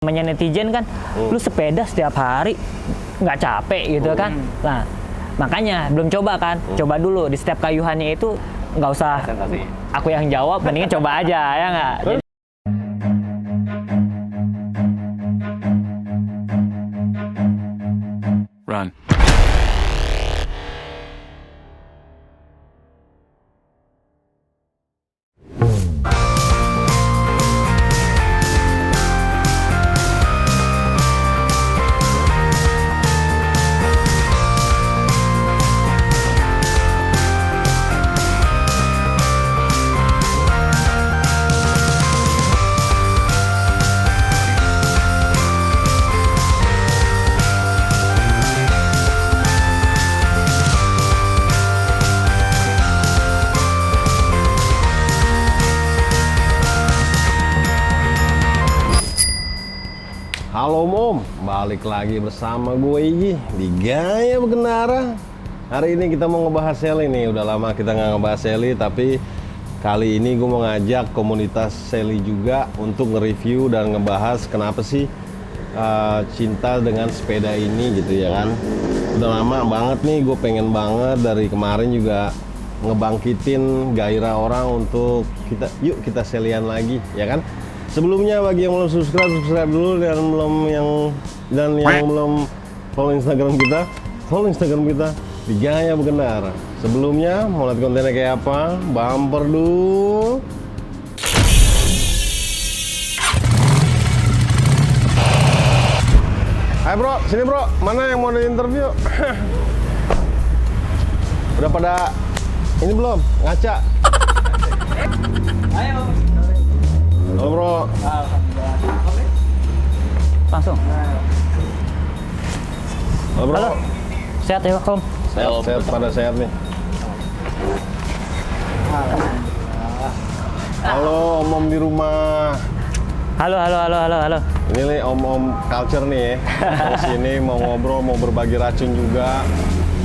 Namanya netizen kan, lu sepeda setiap hari nggak capek gitu kan. Nah, makanya belum coba kan, coba dulu di setiap kayuhannya itu nggak usah aku yang jawab, mendingan coba aja ya nggak. Run. Halo Om, balik lagi bersama gue Igi di Gaya Berkendara. Hari ini kita mau ngebahas Sally nih. Udah lama kita nggak ngebahas Sally, tapi kali ini gue mau ngajak komunitas Sally juga untuk nge-review dan ngebahas kenapa sih cinta dengan sepeda ini gitu ya kan. Udah lama banget nih, gue pengen banget dari kemarin juga ngebangkitin gairah orang untuk kita Sallyan lagi ya kan. Sebelumnya bagi yang belum subscribe dulu, dan yang belum follow Instagram kita di Gaya Berkendara. Sebelumnya mau lihat kontennya kayak apa? Bumper dulu. Hai bro, sini bro. Mana yang mau di interview? Udah pada ini belum? Ngaca? Ayo. Halo bro. Langsung. Halo bro. Halo. Sehat ya Om? Sehat, pada sehat nih. Halo om-om di rumah. Halo. Ini nih om-om culture nih ya. Mau sini mau ngobrol, mau berbagi racun juga.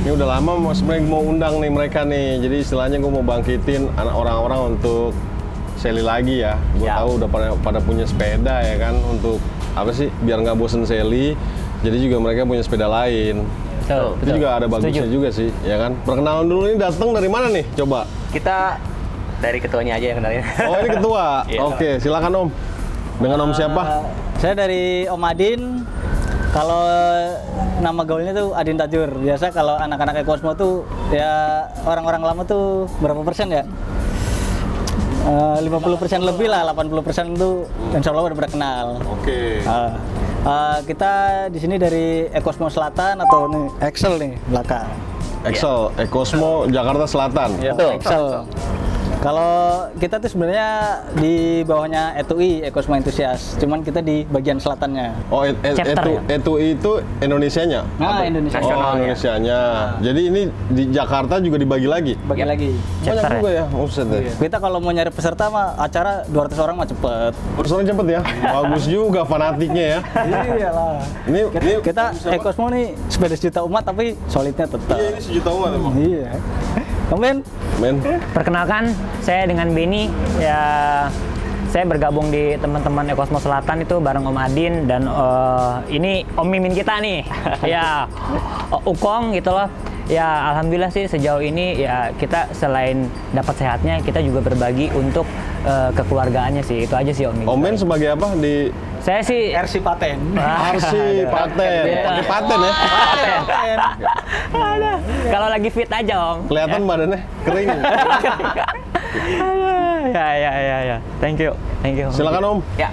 Ini udah lama sebenarnya mau undang nih mereka nih. Jadi istilahnya gue mau bangkitin anak orang-orang untuk Sally lagi ya. Gue tahu udah pada punya sepeda ya kan, untuk apa sih biar nggak bosen Sally. Jadi juga mereka punya sepeda lain. Betul. Itu juga ada bagusnya juga sih, ya kan. Perkenalan dulu, ini datang dari mana nih? Coba. Kita dari ketuanya aja yang kenalin. Oh ini ketua. Iya. Oke, silakan Om. Dengan Om siapa? Saya dari Om Adin. Kalau nama gaulnya tuh Adin Tajur. Biasa kalau anak-anak Ekosmo tuh ya orang-orang lama tuh berapa persen ya? 50% lebih lah, 80% itu insya Allah udah pada kenal. Oke. Kita di sini dari Ekosmo Selatan atau nih Excel nih belakang. Excel, Ekosmo Jakarta Selatan. Ya, Excel. Kalau kita tuh sebenarnya di bawahnya E2I, Ekosmo Enthusiast, cuman kita di bagian selatannya. Oh, Chapter E2I itu Indonesianya? Nah, Indonesia. Oh, Indonesianya. Jadi ini di Jakarta juga dibagi lagi? Bagi lagi. Banyak Chapter juga ya, buset deh. Kita kalau mau nyari peserta mah acara 200 orang mah cepet. Urusannya cepet ya? Bagus juga fanatiknya ya. Iyalah. Ini Kita Ekosmo nih sepeda sejuta umat tapi solidnya tetap. Iya, ini sejuta umat emang. Iya. Kemudian Men. Perkenalkan, saya dengan Benny. Ya, saya bergabung di teman-teman Ekosmo Selatan itu bareng Om Adin dan ini Om Mimin kita nih. Ya, Ukong gitu loh. Ya, alhamdulillah sih sejauh ini ya kita selain dapat sehatnya, kita juga berbagi untuk kekeluargaannya sih. Itu aja sih Om Mimin. Om Men sebagai apa di Saya sih RC Paten. RC Paten? Pakai paten ya? Ada. Kalau lagi fit aja Om. Kelihatan badannya kering. Ya. Thank you. Silakan Om. Ya.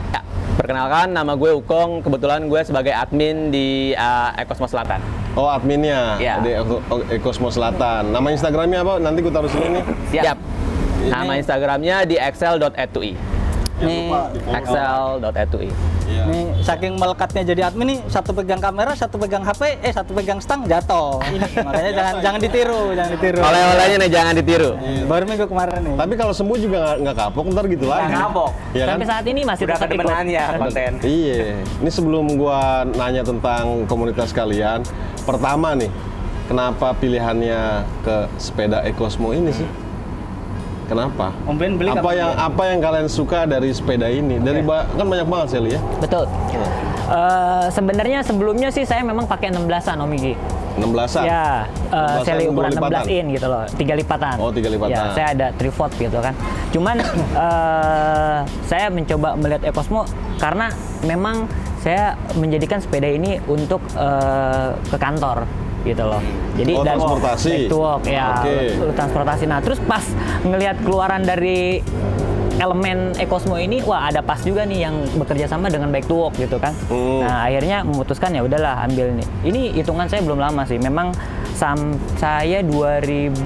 Perkenalkan, nama gue Ukong. Kebetulan gue sebagai admin di Ekosmo Selatan. Oh, adminnya Iya. di Ekosmo Selatan. Nama Instagramnya apa? Nanti gue taruh sini nih. Siap. Nama Instagramnya di excel.e2i. Nih, excel.e2i. nih saking melekatnya jadi admin nih, satu pegang kamera, satu pegang HP, satu pegang stang jatuh. Makanya jangan ditiru. Oleh-olehnya nih jangan ditiru. Baru minggu kemarin nih. Tapi kalau sembuh juga nggak kapok, ntar gitu lagi. kapok. Iya kan? Sampai saat ini masih Udah tetap ikut. kedemenan ya konten. Iya. Ini sebelum gua nanya tentang komunitas kalian, pertama nih, kenapa pilihannya ke sepeda Ekosmo ini sih? Kenapa? Om Ben beli kapan? Apa yang kalian suka dari sepeda ini? Kan banyak banget Sally ya. Betul. Sebenarnya sebelumnya sih saya memang pakai 16-an Om Igi. 16-an? Ya, 16-an seri ukuran dua lipatan? 16 in gitu loh, 3 lipatan. Oh, 3 lipatan. Ya, saya ada trifot gitu kan. Cuman saya mencoba melihat Ekosmo karena memang saya menjadikan sepeda ini untuk ke kantor gitu loh. Jadi dan transportasi. back to work ya, transportasi. Nah, terus pas ngelihat keluaran dari elemen Ekosmo ini, wah ada pas juga nih yang bekerja sama dengan Bike to Walk gitu kan. Nah akhirnya memutuskan ya udahlah ambil nih. Ini hitungan saya belum lama sih. Memang saya 2020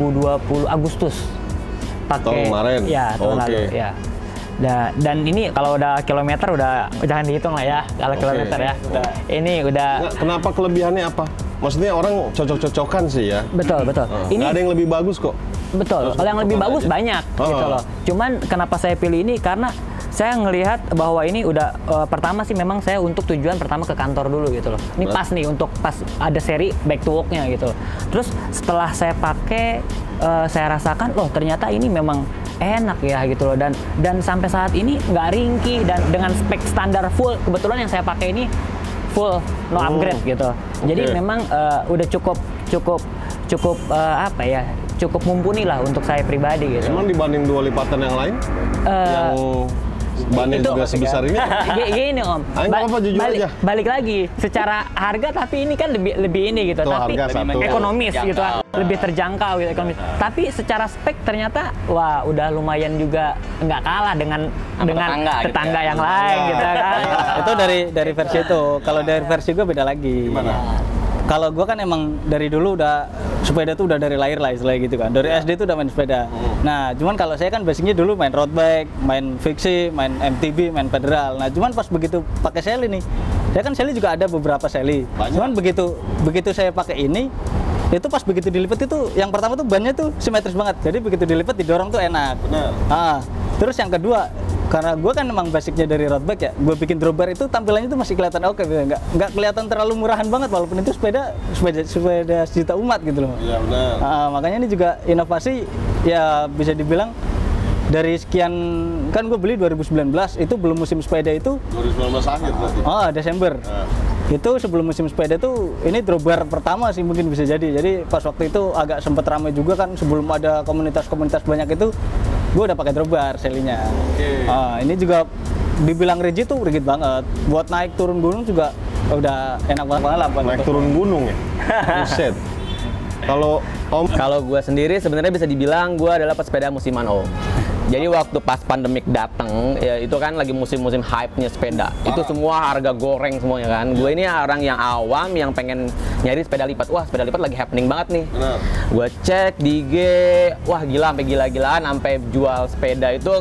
Agustus pakai. Tahun kemarin? Ya tahun lalu ya. Dan ini kalau udah kilometer udah jangan dihitung lah ya kalau kilometer ya. Ini udah. Kenapa kelebihannya apa? Maksudnya orang cocok-cocokan sih ya. Betul. Ini nggak ada yang lebih bagus kok. Betul, kalau yang lebih bagus banyak gitu loh. Cuman kenapa saya pilih ini karena saya ngelihat bahwa ini udah pertama sih memang saya untuk tujuan pertama ke kantor dulu gitu loh. Ini pas nih untuk pas ada seri back to walk-nya gitu. Terus setelah saya pakai saya rasakan loh ternyata ini memang enak ya gitu loh dan sampai saat ini nggak ringkih dan dengan spek standar full kebetulan yang saya pakai ini full no upgrade gitu. Jadi memang udah cukup apa ya? Cukup mumpuni lah untuk saya pribadi gitu. Emang dibanding 2 lipatan yang lain yang bannya juga sebesar ini? Gini Om, apa jujur aja? Balik lagi secara harga tapi ini kan lebih ini gitu, Tuh, tapi harga satu. ekonomis gitu, lebih terjangkau gitu ekonomis. Tapi secara spek ternyata wah udah lumayan juga nggak kalah dengan tetangga yang lain gitu kan. Itu dari versi itu. Kalau dari versi gue beda lagi. Gimana? Kalau gue kan emang dari dulu udah sepeda tuh udah dari lahir lah istilahnya gitu kan. Dari SD tuh udah main sepeda. Nah, cuman kalau saya kan basicnya dulu main road bike, main fiksi, main MTB, main federal. Nah, cuman pas begitu pakai Sally nih, saya kan Sally juga ada beberapa Sally. Cuman begitu saya pakai ini, itu pas begitu dilipat itu, yang pertama tuh bannya tuh simetris banget. Jadi begitu dilipat didorong tuh enak. Benar. Terus yang kedua, karena gue kan emang basicnya dari road bike ya, gue bikin drawbar itu tampilannya tuh masih kelihatan oke, nggak kelihatan terlalu murahan banget walaupun itu sepeda sejuta umat gitu loh. Iya benar. Makanya ini juga inovasi ya bisa dibilang dari sekian kan gue beli 2019 itu belum musim sepeda itu 2019 akhir berarti. Desember. Itu sebelum musim sepeda tuh ini drawbar pertama sih mungkin bisa jadi pas waktu itu agak sempet ramai juga kan sebelum ada komunitas banyak itu gue udah pakai drawbar Sally-nya. Ini juga dibilang rigid tuh rigid banget. Buat naik turun gunung juga udah enak banget lah. Naik turun gunung ya? Buset. Kalau Kalau gue sendiri sebenarnya bisa dibilang gue adalah pesepeda musiman Om. Jadi waktu pas pandemik datang, ya itu kan lagi musim-musim hype-nya sepeda. Itu semua harga goreng semuanya kan. Gue ini orang yang awam yang pengen nyari sepeda lipat. Wah, sepeda lipat lagi happening banget nih. Benar. Gue cek di IG, wah gila sampai gila-gilaan sampai jual sepeda itu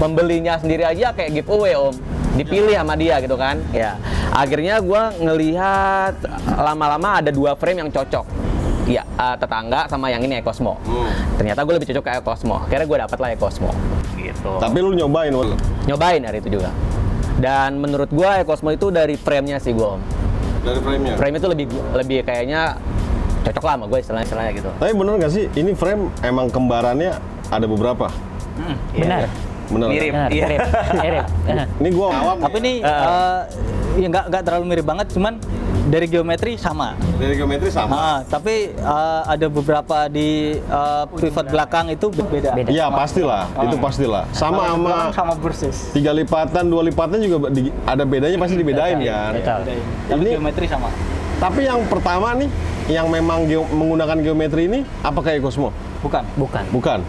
pembelinya sendiri aja kayak giveaway Om. Dipilih sama dia gitu kan. Ya. Akhirnya gue ngelihat lama-lama ada 2 frame yang cocok. Ya, tetangga sama yang ini Ekosmo. Ternyata gue lebih cocok ke Ekosmo. Akhirnya gue dapet lah Ekosmo. Gitu. tapi lu nyobain, Nyobain hari itu juga. Dan menurut gue Ekosmo itu dari frame-nya sih gue. dari frame-nya. Frame itu lebih kayaknya cocok lah sama gue istilahnya gitu. Tapi bener nggak sih, ini frame emang kembarannya ada beberapa? Benar. Bener. Mirip. Benar, Iya. mirip. Ini gua awam. Tapi ini ya nggak terlalu mirip banget, cuman dari geometri sama. Dari geometri sama. Tapi ada beberapa di pivot belakang itu beda. Beda. Iya pastilah, itu pastilah. Sama Sama persis. 3 lipatan, 2 lipatan juga ada bedanya pasti dibedain kan. Betul. Tapi Ini- geometri sama. Tapi yang pertama nih, yang memang menggunakan geometri ini, apakah Ekosmo? Bukan. Bukan. Bukan.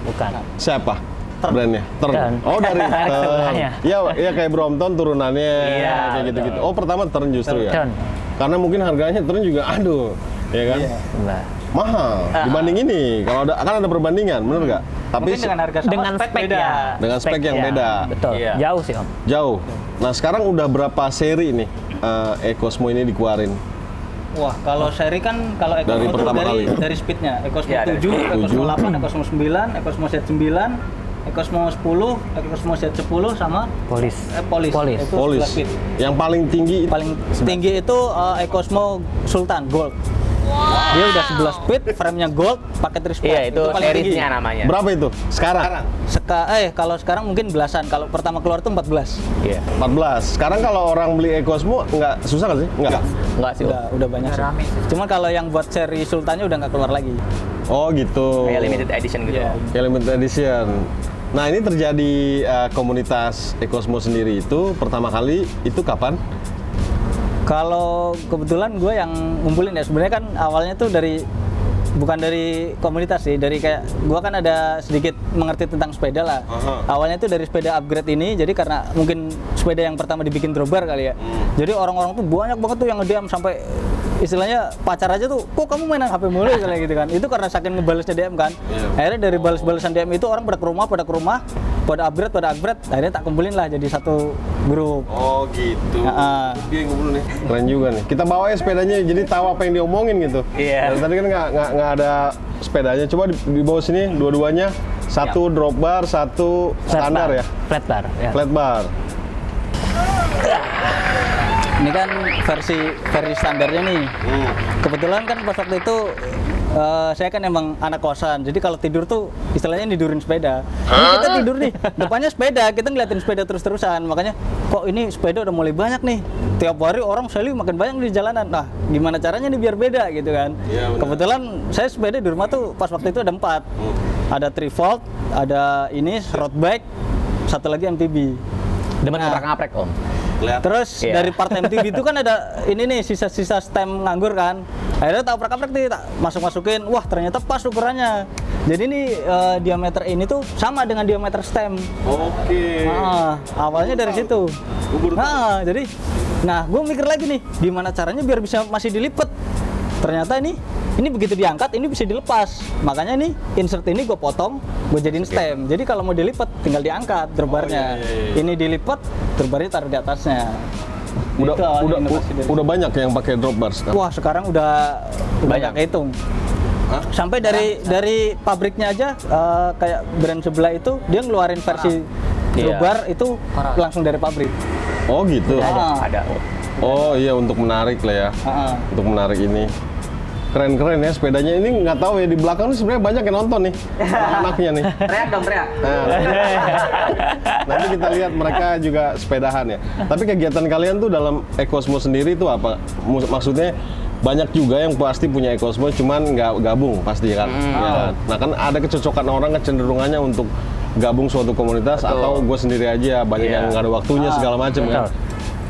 Siapa? Brandnya? Turn. Oh dari Sebelahnya. Iya kayak Brompton turunannya Iya, kayak gitu-gitu. Oh pertama Turn justru ya. Turn. Karena mungkin harganya Turn juga aduh, ya kan? Nah, Mahal dibanding ini. Kalau kan ada perbandingan, bener nggak? Tapi Mungkin dengan harga sama dengan spek beda. ya. Dengan spek yang ya, beda. Betul. Iya. Jauh sih Om. jauh. Nah sekarang udah berapa seri nih Ekosmo ini dikeluarin? Wah, kalau seri kan kalau Ekosmo Dari itu pertama kali. dari speednya. Ekosmo Ya, dari 7, Ekosmo 7. 8, Ekosmo 9, Ekosmo Z9, Ekosmo 10, Ekosmo Z10 sama Polis. Polis. Itu Polis. 11 speed. Yang paling tinggi Paling tinggi itu Ekosmo Sultan Gold. Dia udah 11 speed, frame-nya gold, pakai 3 sport. Iya, itu paling tinggi. seriesnya namanya. Berapa itu? Sekarang? Kalau sekarang mungkin belasan. Kalau pertama keluar tuh 14. Iya. 14. Sekarang kalau orang beli EcoSmo nggak susah nggak sih? Enggak sih. Udah banyak sih. Cuma kalau yang buat seri Sultannya udah nggak keluar lagi. Oh gitu. Kayak limited edition gitu. Iya. Kayak limited edition. Nah ini terjadi komunitas EcoSmo sendiri itu pertama kali itu kapan? Kalau kebetulan gue yang ngumpulin ya, sebenarnya kan awalnya tuh bukan dari komunitas sih, dari kayak gue kan ada sedikit mengerti tentang sepeda lah. Awalnya tuh dari sepeda upgrade ini, jadi karena mungkin sepeda yang pertama dibikin drawbar kali ya. Jadi orang-orang tuh banyak banget tuh yang nge-DM sampai istilahnya pacar aja tuh, kok kamu mainan HP mulu kayak gitu kan. Itu karena saking ngebalesnya DM kan. Akhirnya dari bales-balesan DM itu orang pada ke rumah, pada upgrade, akhirnya tak kumpulin lah jadi satu grup. Oh gitu. Nah, Dia ngumpul nih. Keren juga nih. Kita bawa ya sepedanya jadi tahu apa yang diomongin gitu. Iya. Dan tadi kan nggak ada sepedanya. Coba di bawah sini dua-duanya. Satu drop bar, satu standar ya. Flat bar. Ya. Flat bar. Ini kan versi standarnya nih. Kebetulan kan pas waktu itu saya kan emang anak kosan, jadi kalau tidur tuh istilahnya tidurin sepeda. Ini kita tidur nih, depannya sepeda, kita ngeliatin sepeda terus-terusan. Makanya kok ini sepeda udah mulai banyak nih. Tiap hari orang selalu makin banyak di jalanan. Nah, gimana caranya nih biar beda gitu kan? Iya, benar. Kebetulan saya sepeda di rumah tuh pas waktu itu ada 4. Ada 3 volt, ada ini road bike, satu lagi MTB. Demen Nah. ngaprak-ngaprek, Om. Terus Iya. dari part MTB itu kan ada ini nih sisa-sisa stem nganggur kan. Akhirnya tak oprak-oprak nih, tak masuk-masukin. Wah, ternyata pas ukurannya. Jadi ini diameter ini tuh sama dengan diameter stem. Oke. Nah, awalnya dari situ. Nah, jadi gue mikir lagi nih, gimana caranya biar bisa masih dilipat. Ternyata ini begitu diangkat, ini bisa dilepas. Makanya nih insert ini gue potong, gue jadiin stem. Jadi kalau mau dilipat, tinggal diangkat drawbarnya. Ini dilipat, drawbarnya taruh di atasnya. Udah banyak yang pakai drop bar sekarang. Wah, sekarang udah banyak hitung. Sampai dari pabriknya aja kayak brand sebelah itu dia ngeluarin versi drawbar itu langsung dari pabrik. Oh gitu. Ada. Oh iya, untuk menarik lah ya. Untuk menarik ini. Keren-keren ya sepedanya. Ini nggak tahu ya, di belakang nih sebenarnya banyak yang nonton nih. Anaknya nih. Teriak dong, teriak. Nah, nanti kita lihat mereka juga sepedahan ya. Tapi kegiatan kalian tuh dalam EcoSmo sendiri tuh apa? Maksudnya banyak juga yang pasti punya EcoSmo, cuman nggak gabung pasti kan. Ya kan? Nah kan ada kecocokan orang, kecenderungannya untuk gabung suatu komunitas. Betul. Atau gue sendiri aja, banyak yang nggak ada waktunya segala macam kan.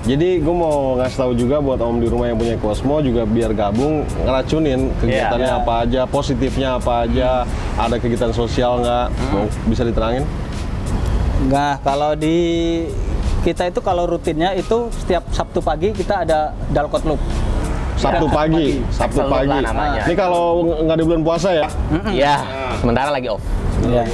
Jadi gue mau ngasih tahu juga buat om di rumah yang punya EcoSmo juga biar gabung, ngeracunin kegiatannya apa aja, positifnya apa aja, ada kegiatan sosial nggak, mau bisa diterangin? Nah, kalau di kita itu kalau rutinnya itu setiap Sabtu pagi kita ada Dalcott Loop. Sabtu pagi. Axel Loop lah namanya. Ini kalau nggak di bulan puasa ya? Iya, sementara lagi off. Ya.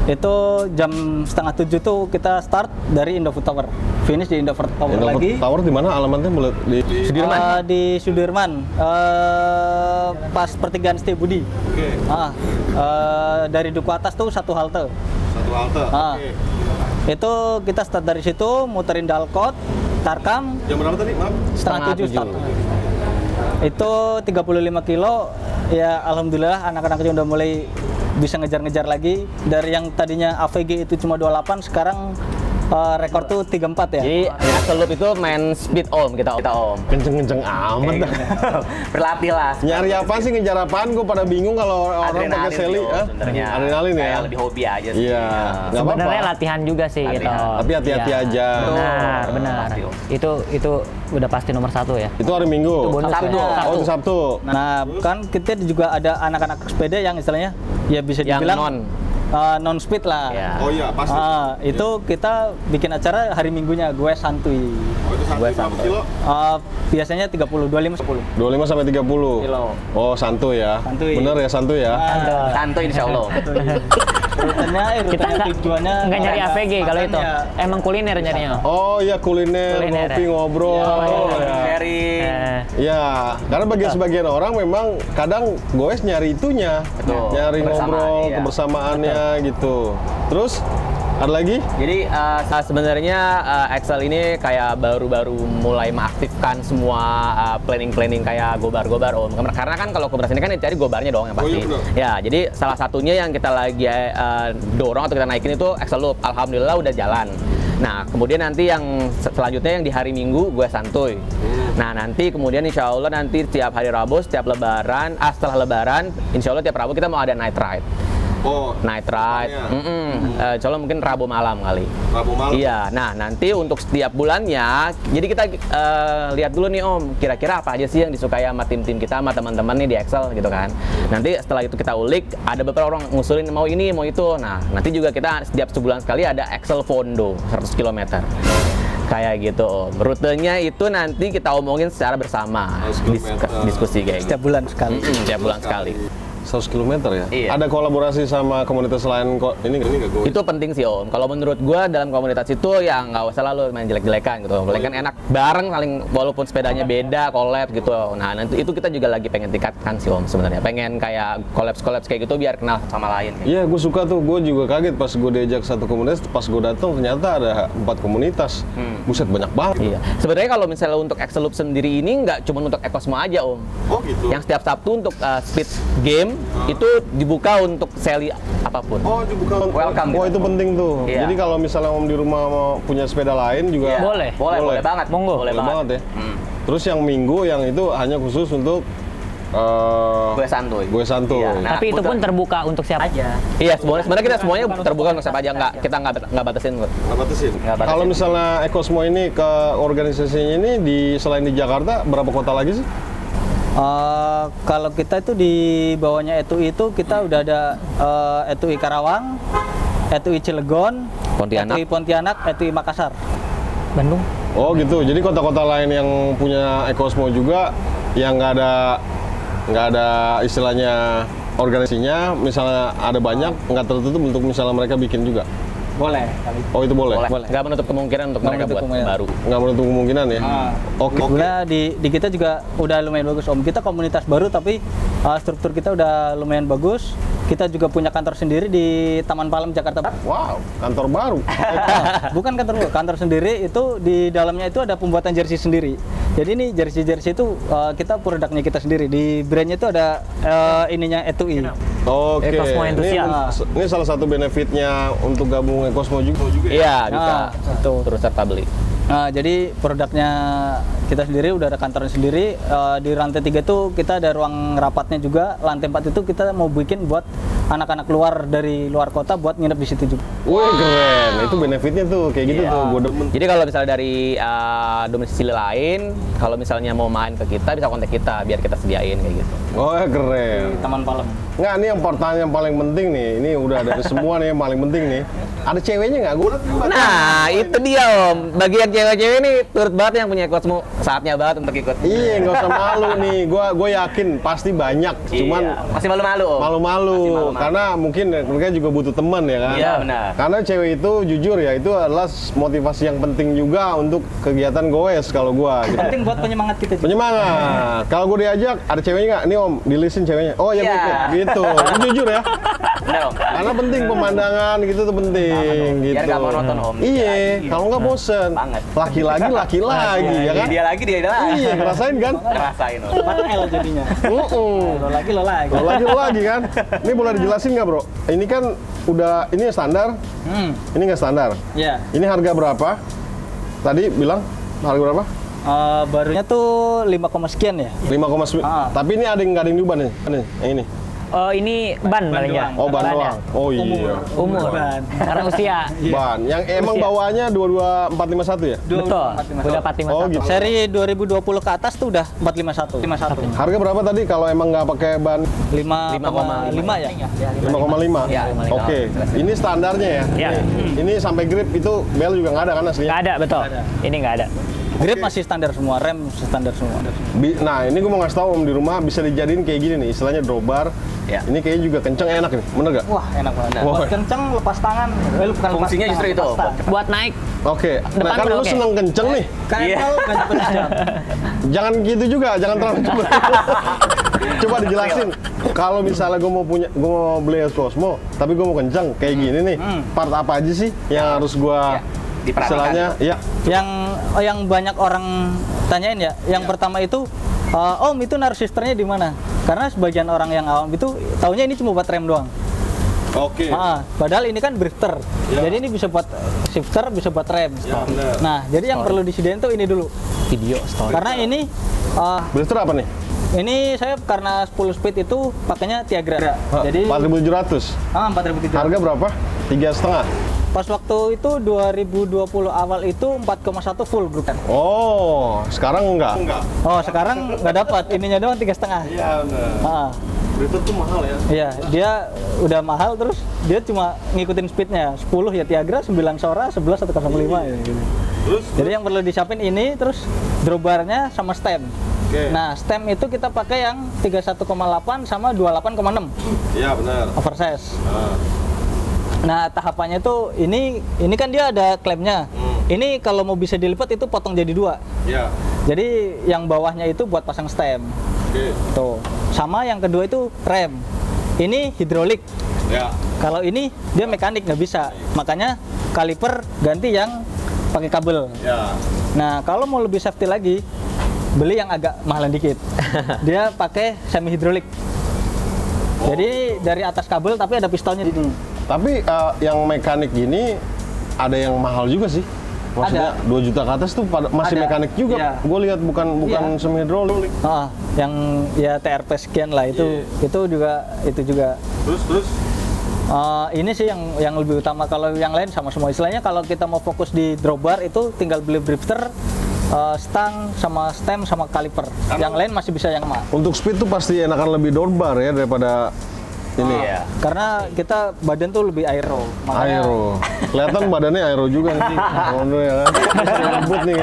Itu jam 6:30 tuh kita start dari Indofood Tower. Finish di Indofood Tower lagi. Tower di mana alamatnya? Boleh di Sudirman. Di Sudirman. Pas pertigaan Setiabudi. Oke. Dari Duku Atas tuh satu halte. Satu halte. Itu kita start dari situ, muterin Dalcott, Tarkam, Jam berapa tadi? Maaf. 6:30 start. Itu 35 kilo, ya alhamdulillah anak-anaknya udah mulai bisa ngejar-ngejar lagi. Dari yang tadinya AVG itu cuma 28, sekarang rekor tuh 34 ya. Jadi Axel Loop itu main speed om kita om. Kenceng-kenceng amat dah. Berlatih lah. Nyari apa sih, ngejar apaan? Gue pada bingung kalau orang pakai seli. Sebenarnya. Adrenalin ya? Kayak lebih hobi aja sih. Iya. Nggak apa-apa. Sebenarnya latihan juga sih gitu. Tapi hati-hati Iya. aja. Benar. Pasti, Om. Itu udah pasti nomor 1 ya. Itu hari Minggu. bonus Sabtu. ya. Oh, itu Sabtu. Nah, kan kita juga ada anak-anak sepeda yang istilahnya ya bisa Yang dibilang non speed lah. Iya. Oh iya, pasti. Itu kita bikin acara hari Minggunya, gue santuy. Oh, itu Gue berapa kilo? Biasanya 30, 25, 10. 25 sampai 30. Kilo. Oh, santuy ya. Santuy. Bener ya, santuy ya. Santuy insya Allah. Kita tujuannya nggak nyari AVG kalau itu. makannya. Emang kuliner nyarinya. Oh iya, kuliner, Kuliner, ngopi, ya. ngobrol. Ya. Sharing. Ya, karena bagi sebagian orang memang kadang goes nyari itunya, Betul. nyari Kebersamaan, ngobrol, iya. kebersamaannya gitu. Terus Ada lagi? Jadi sebenarnya Excel ini kayak baru-baru mulai mengaktifkan semua planning-planning kayak gobar-gobar Om. Karena kan kalau komunitas ini kan cari gobarnya doang yang pasti. iya benar. Ya, jadi salah satunya yang kita lagi dorong atau kita naikin itu Excel Loop. Alhamdulillah udah jalan. Nah, kemudian nanti yang selanjutnya yang di hari Minggu gue santuy. Nah, nanti kemudian insya Allah nanti tiap hari Rabu, setiap Lebaran, setelah Lebaran, insya Allah tiap Rabu kita mau ada night ride. Oh, Night ride, insya Allah mungkin Rabu malam kali. Rabu malam. Iya, nah nanti untuk setiap bulannya, jadi kita lihat dulu nih Om, kira-kira apa aja sih yang disukai sama tim-tim kita, sama teman-teman nih di Excel gitu kan. Nanti setelah itu kita ulik, ada beberapa orang ngusulin mau ini, mau itu. Nah, nanti juga kita setiap sebulan sekali ada Excel Fondo 100 km. Kayak gitu Om. Rutenya itu nanti kita omongin secara bersama, 100 kilometer. diskusi kayak gitu. Setiap bulan sekali. Setiap bulan sekali. 100 km ya? Iya. Ada kolaborasi sama komunitas lain kok? Ini nggak gue? Itu penting sih Om. Kalau menurut gua dalam komunitas itu ya nggak usah lalu main jelek-jelekan gitu. Paling kan enak bareng saling walaupun sepedanya beda, collab gitu. Nah nanti itu kita juga lagi pengen tingkatkan sih Om sebenarnya. Pengen kayak collab kayak gitu biar kenal sama lain. Iya, gue suka tuh. Gue juga kaget pas gue diajak satu komunitas. Pas gue datang ternyata ada 4 komunitas. Buset, banyak banget. Iya. Sebenarnya kalau misalnya untuk Excel Loop sendiri ini nggak cuma untuk Ecosmo aja Om. Oh gitu. Yang setiap Sabtu untuk speed game itu dibuka untuk seli apapun. Oh, dibuka. Welcome Oh, gitu. itu penting tuh. Iya. Jadi kalau misalnya Om di rumah mau punya sepeda lain juga Iya. Boleh. Boleh banget. Monggo. Boleh boleh banget ya. Hmm. Terus yang Minggu yang itu hanya khusus untuk Gue santuy. gue santuy. Iya, nah, Tapi itu pun terbuka untuk siapa aja. Iya, sebenarnya kita semuanya terbuka untuk siapa aja, kita nggak batasin kok. Nggak batasin. Nggak batasin. Kalau misalnya Ecosmo ini ke organisasinya ini selain di Jakarta berapa kota lagi sih? Kalau kita itu di bawahnya ETUI itu kita udah ada ETUI Karawang, ETUI Cilegon, Pontianak. ETUI Pontianak, ETUI Makassar. Bandung. Oh gitu. Jadi kota-kota lain yang punya Ecosmo juga yang nggak ada istilahnya organisasinya, misalnya ada banyak nggak tertutup untuk misalnya mereka bikin juga. Boleh. Oh itu boleh. Boleh. Nggak menutup kemungkinan untuk Nggak mereka menutup buat kemungkinan. baru. Nggak menutup kemungkinan ya. Oke. Sebenarnya di kita juga udah lumayan bagus Om. Kita komunitas baru tapi struktur kita udah lumayan bagus. Kita juga punya kantor sendiri di Taman Palem Jakarta Barat. Wow, kantor baru. Bukan kantor baru, kantor sendiri itu di dalamnya itu ada pembuatan jersey sendiri. Jadi ini jersey itu kita produknya kita sendiri. Di brandnya itu ada ininya ETUI. Oke. Ecosmo Enthusiast. Ini salah satu benefitnya untuk gabung Ecosmo juga. Iya, bisa. Betul. Terus serta beli. Nah, jadi produknya kita sendiri udah ada kantornya sendiri. Di lantai 3 itu kita ada ruang rapatnya juga. Lantai 4 itu kita mau bikin buat anak-anak luar dari luar kota buat nginep di situ juga. Wih keren, itu benefitnya tuh kayak gitu tuh. Gue demen. Jadi kalau misalnya dari domisili lain, kalau misalnya mau main ke kita bisa kontak kita biar kita sediain kayak gitu. Oh keren. Taman Palem. Nggak, ini yang pertanyaan yang paling penting nih. Ini udah dari semua nih yang paling penting nih. Ada ceweknya nggak? Gue Nah, itu dia Om. Bagian cewek-cewek ini turut banget yang punya Ecosmo, saatnya banget untuk ikut. Iya, nggak usah malu nih. Gue yakin pasti banyak. Cuman Iya. Masih malu-malu Om. malu-malu Masih malu-malu. karena mungkin mereka juga butuh teman ya kan. Iya, benar. Karena cewek itu jujur ya itu adalah motivasi yang penting juga untuk kegiatan goes kalau gua gitu. Penting buat penyemangat kita juga. Penyemangat. Kalau gue diajak, ada ceweknya nggak? Nih Om, dilisin ceweknya. Oh ya, Iya. ikut. Gitu. Itu jujur ya. Benar Om. Karena penting pemandangan gitu tuh penting gitu. Biar nggak monoton Om. Iya, kalau nggak bosen. Banget. Laki lagi ya kan? Dia lagi. Iya, ngerasain kan? Ngerasain Om. Mana L jadinya. Lo lagi lo lagi. Lo lagi kan? Ini boleh dijelasin nggak bro? Ini kan udah, ini standar, ini nggak standar. Ya. Ini harga berapa? Tadi bilang harga berapa? Barunya tuh 5, sekian ya. 5,9. Tapi ini ada yang nggak ada yang diubah nih, yang ini. Oh ini ban paling ya. Oh ban ya? doang. Oh iya. Umur. Ban. Karena usia. Ban. Yang emang Usia. bawaannya 22451 ya? Betul. Udah 451. Oh, gitu. Seri 2020 ke atas tuh udah 451. 51. Harga berapa tadi kalau emang nggak pakai ban 5,5 ya. 5,5? Iya, 5,5. Oke. Ini standarnya ya? Iya. Ini sampai grip itu bel juga nggak ada kan aslinya? Nggak ada, betul. Ini nggak ada. Grip masih standar semua, rem standar semua. Nah, ini gue mau ngasih tahu Om, di rumah bisa dijadiin kayak gini nih, istilahnya drawbar. Ya. Ini kayaknya juga kenceng, enak nih, bener gak? Wah, enak banget. Wah. Buat kenceng, lepas tangan. Bukan lepas Fungsinya tangan, justru itu. lepas tangan. Buat naik. Oke, nah Depan kan udah lu oke. seneng kenceng nih. KML nggak nyampe sejam. Jangan gitu juga, jangan terlalu cepet. Coba dijelasin. Kalau misalnya gue mau beli Cosmo, tapi gue mau kenceng kayak gini nih. Part apa aja sih yang harus gue diperhatikan. istilahnya? Ya. Yang banyak orang tanyain ya, yang pertama itu, Om itu narsisternya di mana? Karena sebagian orang yang awam itu taunya ini cuma buat rem doang. Oke. Padahal ini kan drifter, jadi ini bisa buat shifter, bisa buat rem. Ya, benar. Nah, jadi yang perlu disediain tuh ini dulu. Video story. Karena ini, Drifter apa nih? ini saya karena 10 speed itu pakainya Tiagra. Jadi 4.700. 4.700. Harga berapa? 3,5. Pas waktu itu 2020 awal itu 4,1 full grup. Oh, sekarang enggak? Oh, sekarang nggak dapat, ininya doang 3,5. Iya, benar. Drifter tuh mahal ya? Iya, dia udah mahal, terus dia cuma ngikutin speednya 10 ya Tiagra, 9 Sora, 11 105 ya gitu. Terus? Jadi yang perlu disiapin ini, terus drawbarnya sama stem. Oke. Nah, stem itu kita pakai yang 31,8 sama 28,6 Iya, benar. oversize. Nah, tahapannya tuh ini kan dia ada klemnya. Ini kalau mau bisa dilipat itu potong jadi 2. Iya. Jadi yang bawahnya itu buat pasang stem. Oke. Tuh. Sama yang kedua itu rem. Ini hidrolik. Ya. Kalau ini dia mekanik nggak bisa. Makanya kaliper ganti yang pakai kabel. Ya. Nah, kalau mau lebih safety lagi, beli yang agak mahalan dikit. Dia pakai semi hidrolik. Jadi dari atas kabel tapi ada pistonnya di sini. Tapi yang mekanik gini ada yang mahal juga sih. Maksudnya 2 juta ke atas tuh masih Ada. mekanik juga. Iya. Gue lihat bukan Iya. semi hidrolik. Yang ya TRP sekian lah itu juga. Terus Ini sih yang lebih utama. Kalau yang lain sama semua. Istilahnya kalau kita mau fokus di drawbar itu tinggal beli drifter, stang sama stem sama kaliper. Yang lain masih bisa yang sama. untuk speed tuh pasti enakan lebih drawbar ya daripada ini. Iya. Karena kita badan tuh lebih aero. Aero. Kelihatan badannya aero juga nih. Kondo ya kan. Pasti ngebut nih.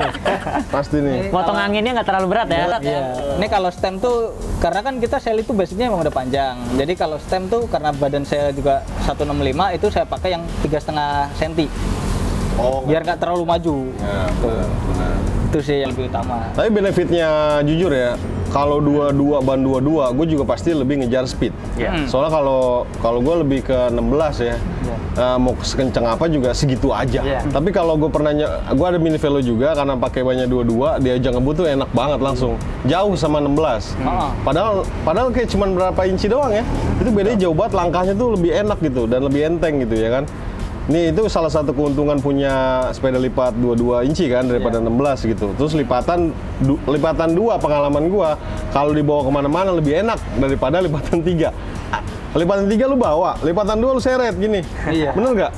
Pasti nih. Potong anginnya nggak terlalu berat ya. Iya. Ini kalau stem tuh karena kan kita sel itu basicnya emang udah panjang. Jadi kalau stem tuh karena badan saya juga 165 itu saya pakai yang 3,5 cm. Oh. Biar nggak terlalu maju. Ya, benar. Itu sih yang lebih utama. Tapi benefitnya jujur ya, kalau 22 ban 22, gue juga pasti lebih ngejar speed. Iya. Soalnya kalau gue lebih ke 16 ya, mau sekencang apa juga segitu aja. Iya. Tapi kalau gue pernah, gue ada mini velo juga karena pakai bannya 22, diajak ngebut tuh enak banget langsung. Jauh sama 16. Padahal kayak cuman berapa inci doang ya. Itu bedanya jauh banget, langkahnya tuh lebih enak gitu dan lebih enteng gitu ya kan. Nih itu salah satu keuntungan punya sepeda lipat 22 inci kan daripada 16 gitu. Terus lipatan 2 pengalaman gua kalau dibawa kemana-mana lebih enak daripada lipatan 3. Lipatan 3 lu bawa, lipatan 2 lu seret gini. Iya. Bener nggak?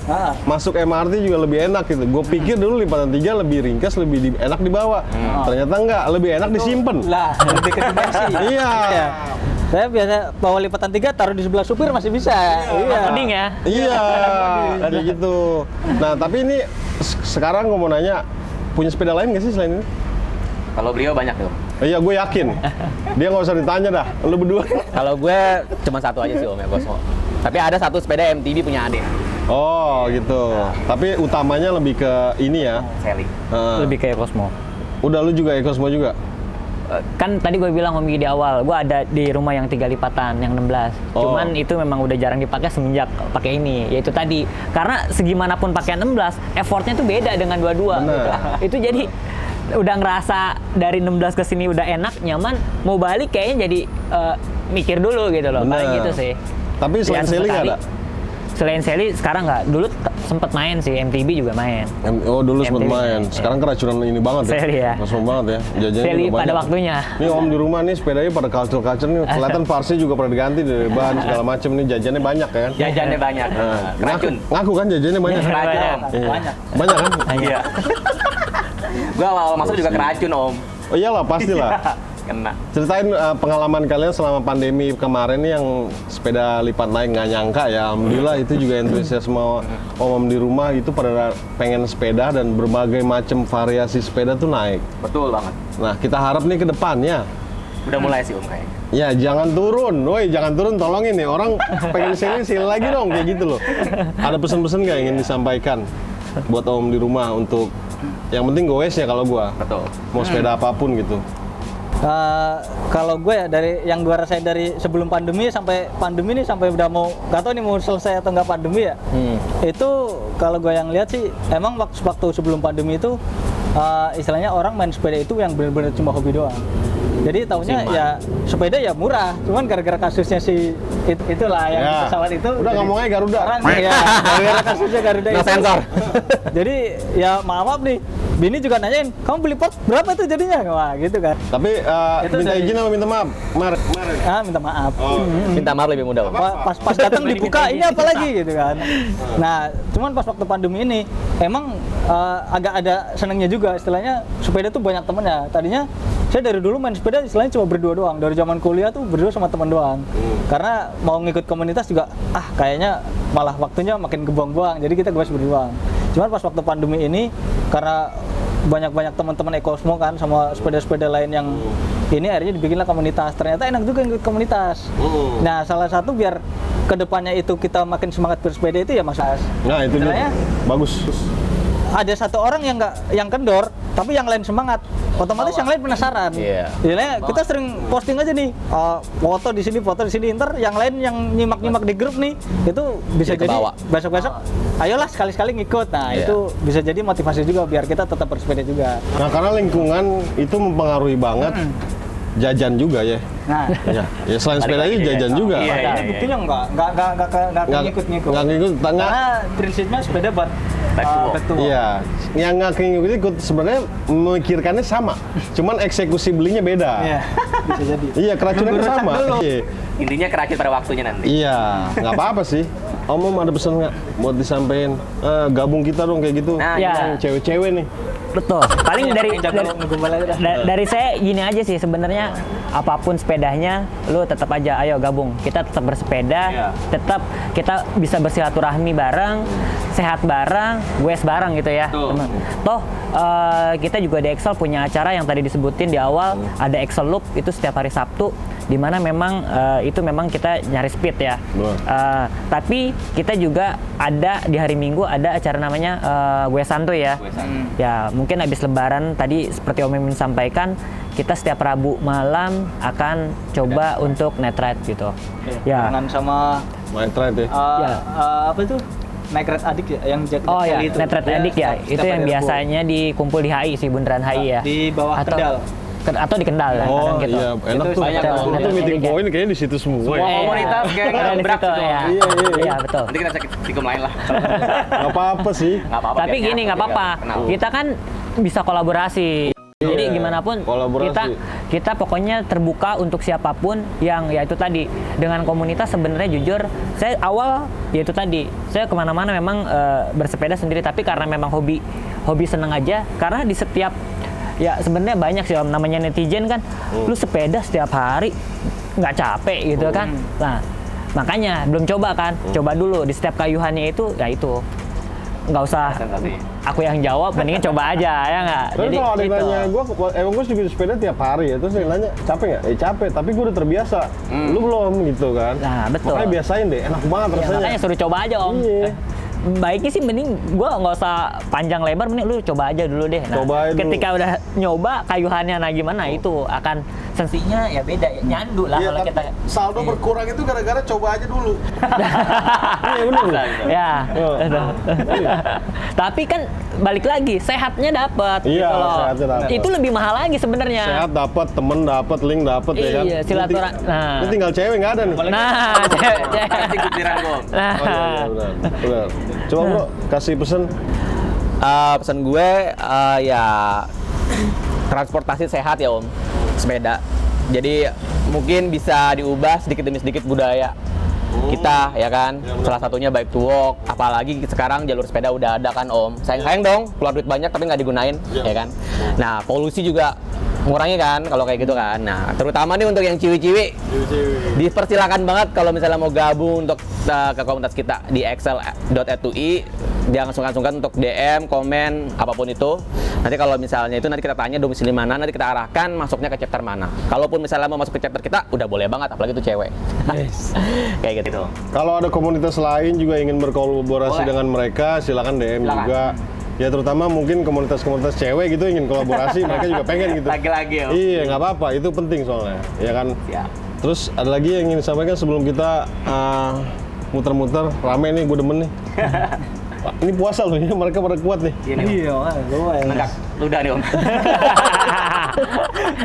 Masuk MRT juga lebih enak gitu. Gue pikir dulu lipatan 3 lebih ringkas, lebih enak dibawa. Ternyata enggak, lebih enak disimpan. Lah, lebih ke dimensi. Iya. Saya biasa bawa lipatan 3 taruh di sebelah supir masih bisa. Iya. Mending ya. Iya, kayak gitu. Nah, tapi ini sekarang gue mau nanya, punya sepeda lain nggak sih selain ini? Kalau beliau banyak tuh. Iya, gue yakin. Dia nggak usah ditanya dah, lu berdua. Kalau gue cuma satu aja sih Om ya Cosmo. Tapi ada satu sepeda MTB punya Ade. Oh, gitu. Tapi utamanya lebih ke ini ya. Sailing. Lebih kayak Cosmo. Udah lu juga Cosmo juga? Kan tadi gue bilang Om Gigi di awal, gue ada di rumah yang 3 lipatan, yang 16. Oh. Cuman itu memang udah jarang dipakai semenjak pakai ini. Yaitu tadi, karena segimanapun pakai 16, effortnya tuh beda dengan 22. Bener. Itu jadi udah ngerasa dari 16 ke sini udah enak, nyaman, mau balik kayaknya jadi mikir dulu gitu loh. Paling gitu sih. Tapi selain Ya, sailing sekali. ada? Selain Sally sekarang nggak. Dulu sempet main sih, MTB juga main. Oh, dulu sempat MTB. main. Sekarang keracunan ini banget ya. Sally ya. Cosmo banget ya. Jajannya Sally juga pada banyak. waktunya. Nih Om di rumah nih sepedanya pada culture nih. Kelihatan partsnya juga pada diganti dari ban segala macem nih. Jajannya banyak kan? Jajannya banyak. Nah, Keracun. ngaku kan jajannya banyak. Keracun Banyak. Om. Iya. Banyak. Banyak kan? Iya. Gua awal masuk juga keracun Om. Oh iyalah pastilah. Kena. Ceritain pengalaman kalian selama pandemi kemarin nih yang sepeda lipat naik, nggak nyangka ya. Alhamdulillah itu juga antusiasme om di rumah itu pada pengen sepeda dan berbagai macam variasi sepeda tuh naik. Betul banget. Nah kita harap nih ke depannya Udah mulai sih Om kayaknya. ya jangan turun, woi jangan turun, tolongin nih orang pengen sini lagi dong kayak gitu loh. Ada pesan-pesan nggak yang ingin disampaikan buat om di rumah untuk yang penting goes ya kalau gua Betul. mau sepeda apapun gitu. Kalau gue ya dari yang gue rasain dari sebelum pandemi sampai pandemi nih sampai udah mau nggak tahu nih mau selesai atau nggak pandemi ya. Itu kalau gue yang lihat sih emang waktu sebelum pandemi itu istilahnya orang main sepeda itu yang benar-benar cuma hobi doang. Jadi taunya ya sepeda ya murah, cuman gara-gara kasusnya si itulah yang di pesawat itu. Udah ngomongnya Garuda. Orang ya gara-gara kasusnya Garuda No itu. sensor. Jadi ya maaf nih, Bini juga nanyain, kamu beli pot berapa tuh jadinya? Wah gitu kan. Tapi Itu minta dari- izin apa minta maaf? Kemarin. Minta maaf. Oh. Minta maaf lebih mudah Om. Pas datang dibuka ini apa lagi gitu kan. Nah, cuman pas waktu pandemi ini emang agak ada senengnya juga, istilahnya sepeda tuh banyak temennya. Tadinya saya dari dulu main sepeda istilahnya cuma berdua doang. Dari zaman kuliah tuh berdua sama teman doang. Karena mau ngikut komunitas juga kayaknya malah waktunya makin kebuang-buang. Jadi kita gue berdua. Cuman pas waktu pandemi ini karena banyak-banyak teman-teman Ekosmo kan sama sepeda-sepeda lain yang ini akhirnya dibikinlah komunitas. Ternyata enak juga ngikut komunitas. Nah, salah satu biar kedepannya itu kita makin semangat bersepeda itu ya Mas As. Nah itu dia. Istilahnya, Bagus. ada satu orang yang kendor, tapi yang lain semangat. Otomatis yang lain penasaran. Iya. Istilahnya kita sering posting aja nih, foto di sini, ntar yang lain yang nyimak-nyimak di grup nih, itu bisa Jadi jadi kebawa. besok-besok, ayolah sekali-sekali ngikut. Nah Iya. itu bisa jadi motivasi juga biar kita tetap bersepeda juga. Nah karena lingkungan itu mempengaruhi banget jajan juga ya. Nah, Ya selain sepeda itu jajan juga. Iya, iya. ini buktinya nggak ngikut-ngikut. Nggak ngikut. Karena prinsipnya sepeda buat Back to work. back to work. Iya, yang nggak ngikut sebenarnya memikirkannya sama, cuman eksekusi belinya beda. Iya, bisa jadi. Iya, keracunan Nunggu sama. rusak dulu. Iya. Intinya keracun pada waktunya nanti. Iya, nggak apa-apa sih. Om ada pesan nggak buat disampaikan? Gabung kita dong kayak gitu. Nah, Ya. Yang cewek-cewek nih. Betul. Paling dari saya gini aja sih sebenarnya, apapun sepedanya, lu tetap aja ayo gabung. Kita tetap bersepeda, tetap kita bisa bersilaturahmi bareng, sehat bareng, goes bareng gitu ya. Betul. Toh kita juga di Excel punya acara yang tadi disebutin di awal, ada Excel Loop itu setiap hari Sabtu, di mana memang itu memang kita nyari speed ya. Tapi kita juga ada di hari Minggu ada acara namanya Gue Santuy ya. Ya mungkin habis Lebaran tadi seperti Om Mimin sampaikan, kita setiap Rabu malam akan coba untuk net ride gitu. Ya. Dengan sama Main trade ya. Ya. apa itu? Night Ride Adik ya, yang Jack Oh ya, Kelly itu. net ride Dia adik ya. setiap Itu yang hari Rabu. biasanya dikumpul di HI sih, bundaran HI ya. Di bawah Atau- Kendal. Atau di Kendal ya, Oh kadang gitu. iya, enak Itu tuh. banyak tuh. Itu meeting Iya. point kayaknya di situ semua. Semua Ya. komunitas kayak Ada di berak situ gitu. ya. Iya, iya. Iya, betul. Nanti kita cek tikum lain lah. Nggak apa-apa sih. Nggak apa-apa. Tapi biar gini nyatu nggak apa-apa. juga. Kenal. Kita kan bisa kolaborasi. Jadi Iya, gimana pun kolaborasi. kita pokoknya terbuka untuk siapapun yang ya itu tadi dengan komunitas. Sebenarnya jujur saya awal ya itu tadi saya kemana-mana memang bersepeda sendiri, tapi karena memang hobi seneng aja. Karena di setiap ya sebenarnya banyak sih Om, namanya netizen kan, lu sepeda setiap hari nggak capek gitu kan. Nah makanya belum coba kan, coba dulu di setiap kayuhannya itu ya itu nggak usah Presentasi. aku yang jawab, mendingan coba aja ya nggak. Tapi kalau ada yang gitu. nanya gue, emang gue juga sepeda tiap hari ya. Terus dia nanya, capek nggak? Capek, tapi gue udah terbiasa. Lu belum gitu kan? Nah, betul. Makanya biasain deh, enak banget Ya, rasanya. makanya suruh coba aja Om. Iya. Baiknya sih mending gua nggak usah panjang lebar, mending lu coba aja dulu deh. Nah, Coba aja dulu. ketika udah nyoba kayuhannya nah gimana itu akan sensasinya ya beda ya, nyandu lah kalau kita. saldo berkurang itu gara-gara coba aja dulu. Iya benar. Ya. Oh. Tapi kan balik lagi sehatnya dapat Iya, gitu loh. sehatnya dapet. Itu lebih mahal lagi sebenarnya. Sehat dapat, temen dapat, link dapat ya kan. Iya, silaturahmi. Nah. Ini tinggal cewek nggak ada nih. Nah, cewek. Pasti gutiran Om. Nah. Oh, iya, benar, benar. Coba bro, kasih pesan. Pesan gue ya transportasi sehat ya Om, sepeda. Jadi mungkin bisa diubah sedikit demi sedikit budaya kita ya kan. Salah satunya bike to walk, apalagi sekarang jalur sepeda udah ada kan Om. Sayang dong keluar duit banyak tapi nggak digunain ya kan. Nah polusi juga mengurangi kan kalau kayak gitu kan. Nah, terutama nih untuk yang ciwi-ciwi, dipersilakan banget kalau misalnya mau gabung untuk ke komunitas kita di excel.e2i, jangan sungkan-sungkan untuk DM, komen, apapun itu. Nanti kalau misalnya itu nanti kita tanya domisili mana, nanti kita arahkan masuknya ke chapter mana. Kalaupun misalnya mau masuk ke chapter kita, udah boleh banget, apalagi itu cewek. Kayak gitu. Kalau ada komunitas lain juga ingin berkolaborasi Boleh. dengan mereka, silakan DM Silakan. juga. Ya terutama mungkin komunitas-komunitas cewek gitu ingin kolaborasi, mereka juga pengen gitu. Lagi-lagi ya. Iya, nggak apa-apa, itu penting soalnya, ya kan. Ya. Terus ada lagi yang ingin disampaikan sebelum kita muter-muter, rame nih, gue demen nih. Ini puasa loh, ya mereka pada kuat nih. Iya, lumayan. Nengkak ludah nih Om.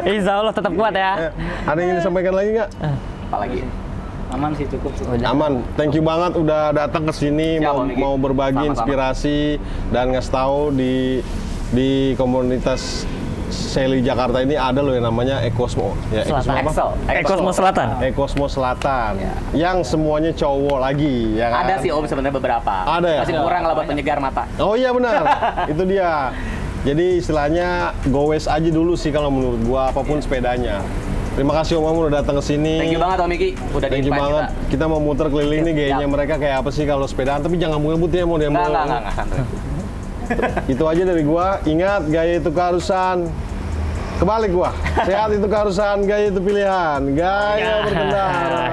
Insya Allah tetap kuat ya. Ada yang ingin disampaikan lagi nggak? Apalagi? Aman sih, cukup. Aman. Thank you banget udah datang ke sini Siap, mau, Om Niki. mau berbagi Sama-sama. inspirasi dan ngasih tahu di komunitas Sally Jakarta ini ada loh yang namanya Ekosmo. Ya, Selatan. Ekosmo apa? Excel. Ekosmo Selatan. Ekosmo Selatan. Ya. Yang semuanya cowok lagi, ya kan? Ada sih Om sebenarnya beberapa. Ada ya? Masih kurang lah buat penyegar mata. Oh iya benar. Itu dia. Jadi istilahnya gowes aja dulu sih kalau menurut gua apapun sepedanya. Terima kasih Om udah datang ke sini. Thank you banget Om Miki, udah Thank you di-invite banget. Kita mau muter keliling nih gayanya Siap. mereka kayak apa sih kalau sepedaan, tapi jangan ngebut ya mau demo. Enggak, santai. Itu aja dari gua. Ingat, gaya itu keharusan. Kebalik gua. Sehat itu keharusan, gaya itu pilihan. Gaya berkendara.